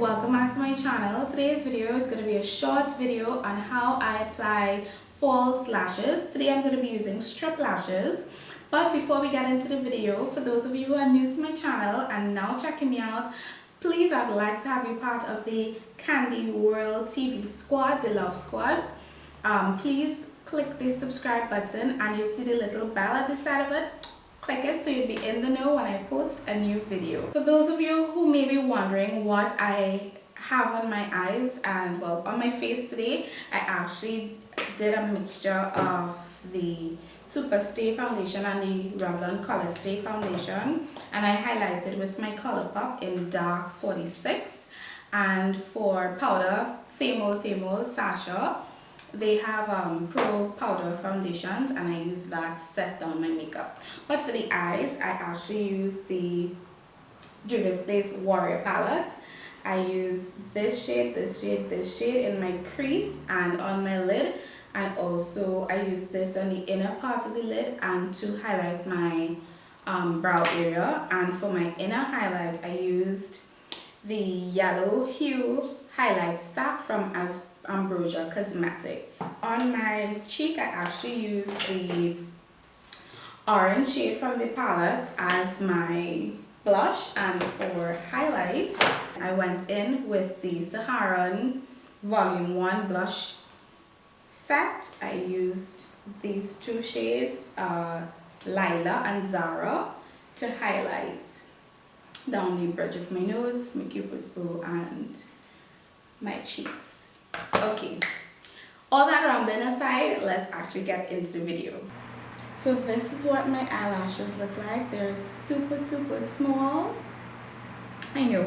welcome back to my channel. Today's video is going to be a short video on how I apply false lashes. Today I'm going to be using strip lashes. But before we get into the video, for those of you who are new to my channel and now checking me out, please, I'd like to have you part of the Candy World TV squad, the Love Squad. Please click the subscribe button and you'll see the little bell at the side of it. Click it so you'll be in the know when I post a new video. For those of you who may be wondering what I have on my eyes and well on my face today, I actually did a mixture of the Super Stay Foundation and the Revlon Color Stay Foundation, and I highlighted with my Colourpop in dark 46. And for powder, same old Sasha. They have pro powder foundations and I use that to set down my makeup. But for the eyes, I actually use the Juvia's Place Warrior palette. I use this shade in my crease and on my lid, and also I use this on the inner part of the lid and to highlight my brow area. And for my inner highlight, I used the yellow hue highlight stack from Ambrosia Cosmetics. On my cheek, I actually use the orange shade from the palette as my blush, and for highlight, I went in with the Saharan Volume 1 blush set. I used these two shades, Lila and Zara, to highlight down the bridge of my nose, my cupid's bow, and my cheeks. Okay, all that rambling aside, let's actually get into the video. So this is what my eyelashes look like. They're super small. I know.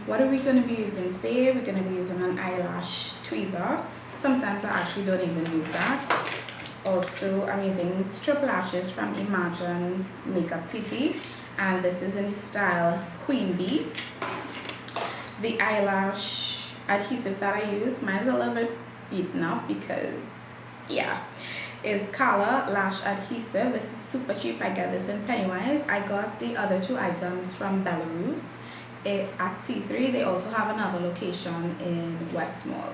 What are we going to be using today? We're going to be using an eyelash tweezer. Sometimes I actually don't even use that. Also, I'm using strip lashes from Imagine Makeup TT, and this is in the style Queen Bee. The eyelash adhesive that I use, mine is a little bit beaten up because yeah, is Color Lash Adhesive. This is super cheap. I get this in Pennywise. I got the other two items from Belarus at C3. They also have another location in West Mall.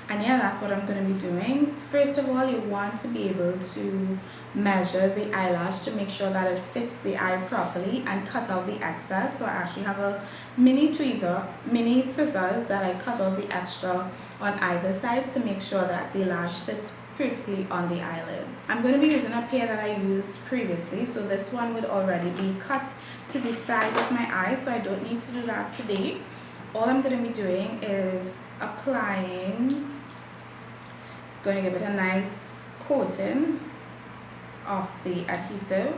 And yeah, that's what I'm going to be doing. First of all, you want to be able to measure the eyelash to make sure that it fits the eye properly and cut out the excess. So I actually have a mini scissors that I cut out the extra on either side to make sure that the lash sits perfectly on the eyelids. I'm going to be using a pair that I used previously, so this one would already be cut to the size of my eye, so I don't need to do that today. All I'm going to be doing is applying, going to give it a nice coating of the adhesive,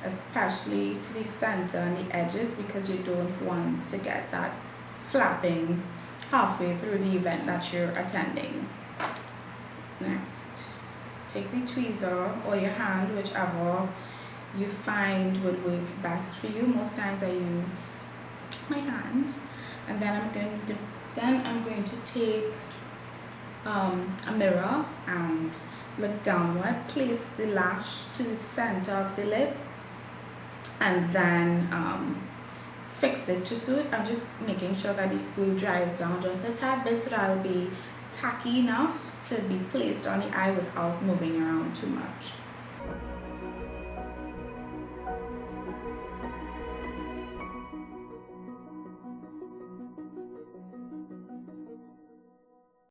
especially to the center and the edges, because you don't want to get that flapping halfway through the event that you're attending. Next, take the tweezer or your hand, whichever you find would work best for you. Most times I use my hand, and then I'm going to take a mirror and look downward, place the lash to the center of the lid, and then fix it to suit. I'm just making sure that the glue dries down just a tad bit so that it'll be tacky enough to be placed on the eye without moving around too much.